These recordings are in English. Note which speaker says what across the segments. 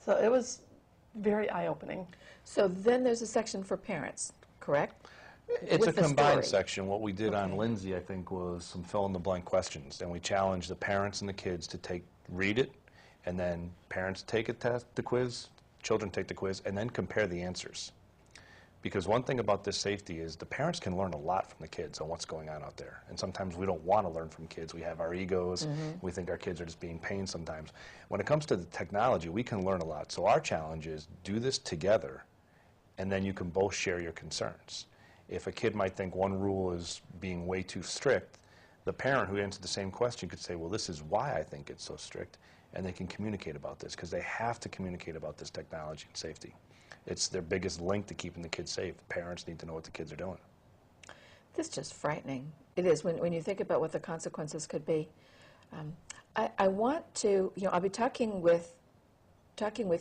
Speaker 1: So it was very eye-opening.
Speaker 2: So then there's a section for parents, correct?
Speaker 3: It's
Speaker 2: With
Speaker 3: a
Speaker 2: the
Speaker 3: combined
Speaker 2: story.
Speaker 3: section. What we did on
Speaker 2: Okay.
Speaker 3: Lindsay, I think, was some fill-in-the-blank questions, and we challenged the parents and the kids to read it, and then parents take a test, the quiz, children take the quiz, and then compare the answers. Because one thing about this safety is the parents can learn a lot from the kids on what's going on out there. And sometimes we don't want to learn from kids. We have our egos. We think our kids are just being pain sometimes. When it comes to the technology, we can learn a lot. So our challenge is do this together, and then you can both share your concerns. If a kid might think one rule is being way too strict, the parent who answered the same question could say, well, this is why I think it's so strict, and they can communicate about this, because they have to communicate about this technology and safety. It's their biggest link to keeping the kids safe. Parents need to know what the kids are doing.
Speaker 2: This is just frightening. It is when you think about what the consequences could be. I want to, I'll be talking with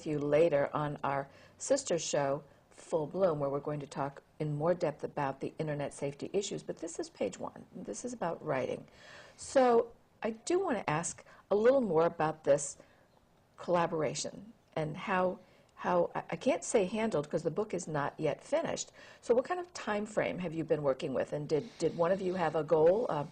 Speaker 2: you later on our sister show, Full Bloom, where we're going to talk in more depth about the internet safety issues. But this is page 1. This is about writing. So I do want to ask a little more about this collaboration and how I can't say handled because the book is not yet finished. So what kind of time frame have you been working with? And did one of you have a goal?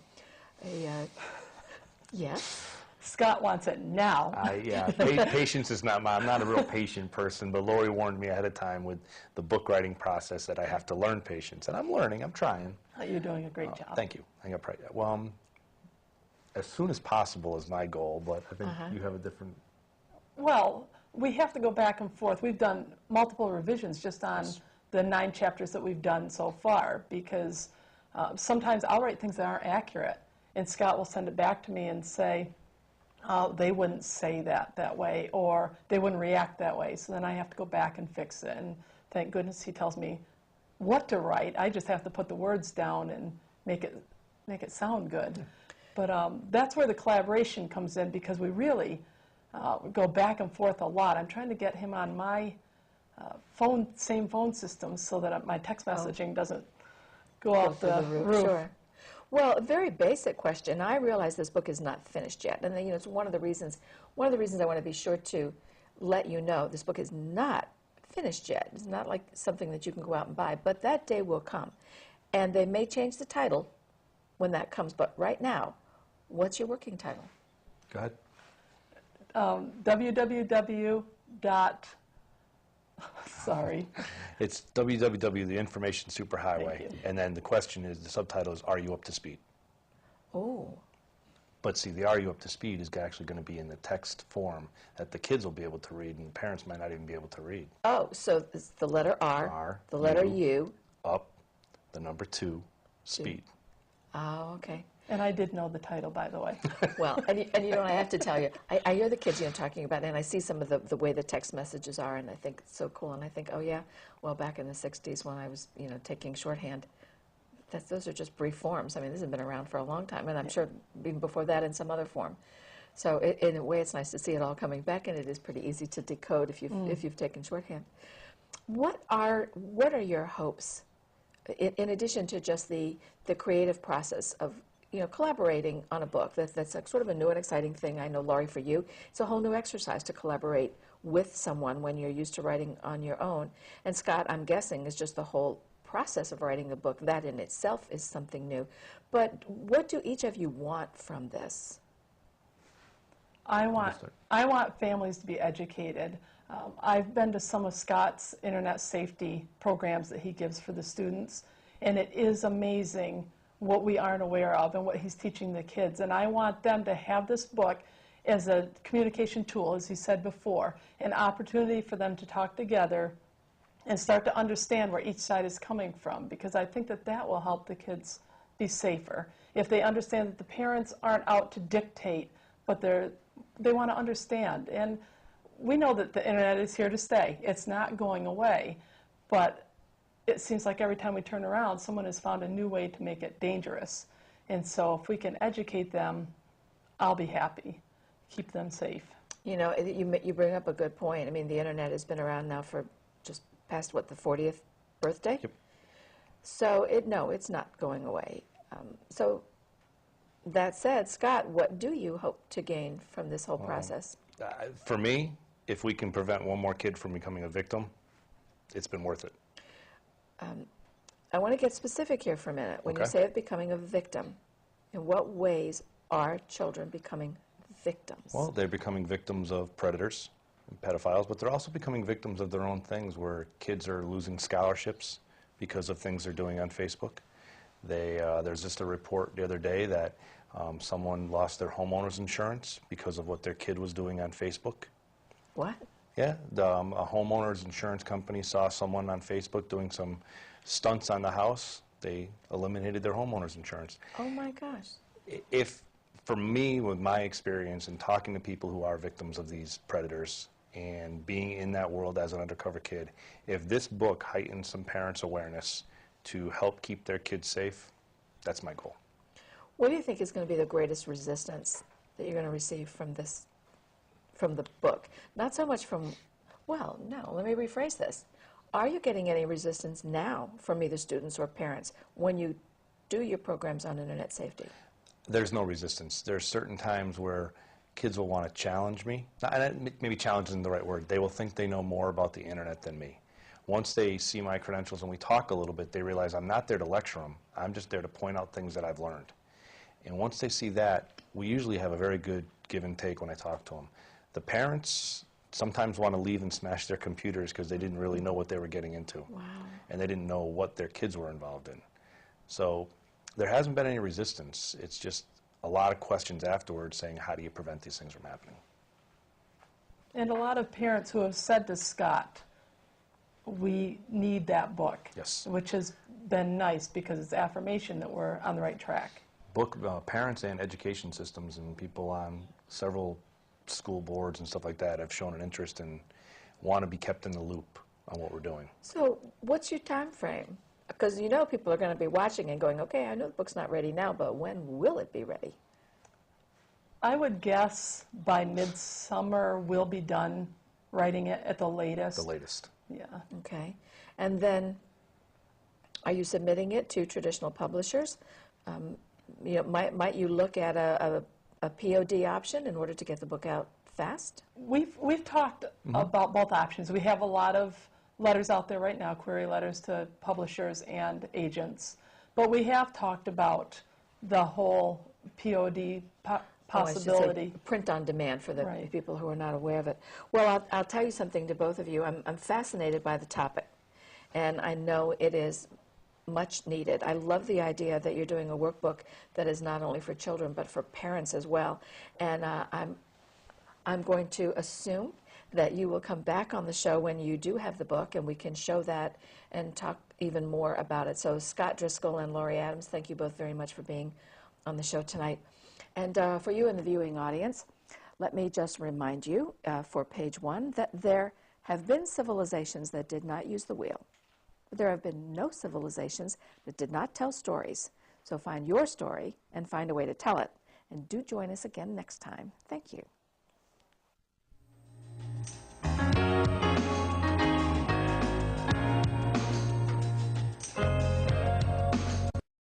Speaker 2: Yes?
Speaker 1: Scott wants it now.
Speaker 3: Yeah, patience is not I'm not a real patient person, but Laurie warned me ahead of time with the book writing process that I have to learn patience. And I'm learning, I'm trying.
Speaker 1: You're doing a great job.
Speaker 3: Thank you. I think well, as soon as possible is my goal, but I think you have a different...
Speaker 1: Well, we have to go back and forth. We've done multiple revisions just on the 9 chapters that we've done so far, because sometimes I'll write things that aren't accurate, and Scott will send it back to me and say, they wouldn't say that way, or they wouldn't react that way. So then I have to go back and fix it, and thank goodness he tells me what to write. I just have to put the words down and make it sound good. But that's where the collaboration comes in, because we really go back and forth a lot. I'm trying to get him on my same phone system so that my text messaging doesn't go off the roof.
Speaker 2: Sure. Well, a very basic question. I realize this book is not finished yet, and it's one of the reasons I want to be sure to let you know this book is not finished yet. It's not like something that you can go out and buy, but that day will come, and they may change the title when that comes. But right now, what's your working title?
Speaker 3: Go ahead.
Speaker 1: www. Sorry.
Speaker 3: It's www, the information superhighway. And then the question is, the subtitle is, are you up to speed?
Speaker 2: Oh.
Speaker 3: But see, the are you up to speed is actually going to be in the text form that the kids will be able to read, and the parents might not even be able to read.
Speaker 2: Oh, so it's the letter R, the letter U.
Speaker 3: Up, the number 2, speed.
Speaker 2: Oh, okay.
Speaker 1: And I did know the title, by the way.
Speaker 2: Well, and I have to tell you, I hear the kids talking about it, and I see some of the way the text messages are, and I think it's so cool. And I think, oh yeah, well, back in the '60s when I was taking shorthand, those are just brief forms. I mean, this has been around for a long time, and I'm sure even before that in some other form. So in a way, it's nice to see it all coming back, and it is pretty easy to decode if you've taken shorthand. What are your hopes, in addition to just the creative process of collaborating on a book? That's sort of a new and exciting thing. I know, Laurie, for you, it's a whole new exercise to collaborate with someone when you're used to writing on your own. And Scott, I'm guessing, is just the whole process of writing a book. That in itself is something new. But what do each of you want from this?
Speaker 1: I want families to be educated. I've been to some of Scott's internet safety programs that he gives for the students, and it is amazing what we aren't aware of and what he's teaching the kids. And I want them to have this book as a communication tool, as he said before, an opportunity for them to talk together and start to understand where each side is coming from, because I think that will help the kids be safer. If they understand that the parents aren't out to dictate, but they want to understand. And we know that the internet is here to stay. It's not going away, but it seems like every time we turn around, someone has found a new way to make it dangerous. And so if we can educate them, I'll be happy. Keep them safe.
Speaker 2: You bring up a good point. I mean, the internet has been around now for just past, what, the 40th birthday?
Speaker 3: Yep.
Speaker 2: So, it's not going away. So, that said, Scott, what do you hope to gain from this whole process?
Speaker 3: For me, if we can prevent one more kid from becoming a victim, it's been worth it.
Speaker 2: I want to get specific here for a minute. When you
Speaker 3: Okay.
Speaker 2: say of becoming a victim, in what ways are children becoming victims?
Speaker 3: Well, they're becoming victims of predators and pedophiles, but they're also becoming victims of their own things, where kids are losing scholarships because of things they're doing on Facebook. There's just a report the other day that someone lost their homeowner's insurance because of what their kid was doing on Facebook.
Speaker 2: What?
Speaker 3: Yeah, a homeowner's insurance company saw someone on Facebook doing some stunts on the house. They eliminated their homeowner's insurance.
Speaker 2: Oh my gosh.
Speaker 3: If, for me, with my experience in talking to people who are victims of these predators and being in that world as an undercover kid, if this book heightens some parents' awareness to help keep their kids safe, that's my goal.
Speaker 2: What do you think is going to be the greatest resistance that you're going to receive from the book? Not so much from, well, no, let me rephrase this. Are you getting any resistance now from either students or parents when you do your programs on internet safety?
Speaker 3: There's no resistance. There's certain times where kids will want to challenge me. Maybe challenge isn't the right word. They will think they know more about the internet than me. Once they see my credentials and we talk a little bit, they realize I'm not there to lecture them. I'm just there to point out things that I've learned. And once they see that, we usually have a very good give and take when I talk to them. The parents sometimes want to leave and smash their computers because they didn't really know what they were getting into.
Speaker 2: Wow.
Speaker 3: And they didn't know what their kids were involved in. So there hasn't been any resistance. It's just a lot of questions afterwards saying, how do you prevent these things from happening?
Speaker 1: And a lot of parents who have said to Scott, we need that book.
Speaker 3: Yes.
Speaker 1: Which has been nice because it's affirmation that we're on the right track.
Speaker 3: Parents and education systems and people on several school boards and stuff like that have shown an interest and want to be kept in the loop on what we're doing.
Speaker 2: So what's your time frame? Because you know people are going to be watching and going, okay, I know the book's not ready now, but when will it be ready?
Speaker 1: I would guess by midsummer we'll be done writing it at the latest.
Speaker 3: The latest.
Speaker 1: Yeah.
Speaker 2: Okay. And then are you submitting it to traditional publishers? Might you look at a POD option in order to get the book out fast?
Speaker 1: We've talked about both options. We have a lot of letters out there right now, query letters to publishers and agents. But we have talked about the whole POD possibility.
Speaker 2: I should say print on demand for the
Speaker 1: Right.
Speaker 2: people who are not aware of it. Well, I'll tell you something to both of you. I'm fascinated by the topic, and I know it is much needed. I love the idea that you're doing a workbook that is not only for children but for parents as well. And I'm going to assume that you will come back on the show when you do have the book, and we can show that and talk even more about it. So Scott Driscoll and Laurie Adams, thank you both very much for being on the show tonight. And for you in the viewing audience, let me just remind you for page 1 that there have been civilizations that did not use the wheel. But there have been no civilizations that did not tell stories. So find your story and find a way to tell it. And do join us again next time. Thank you.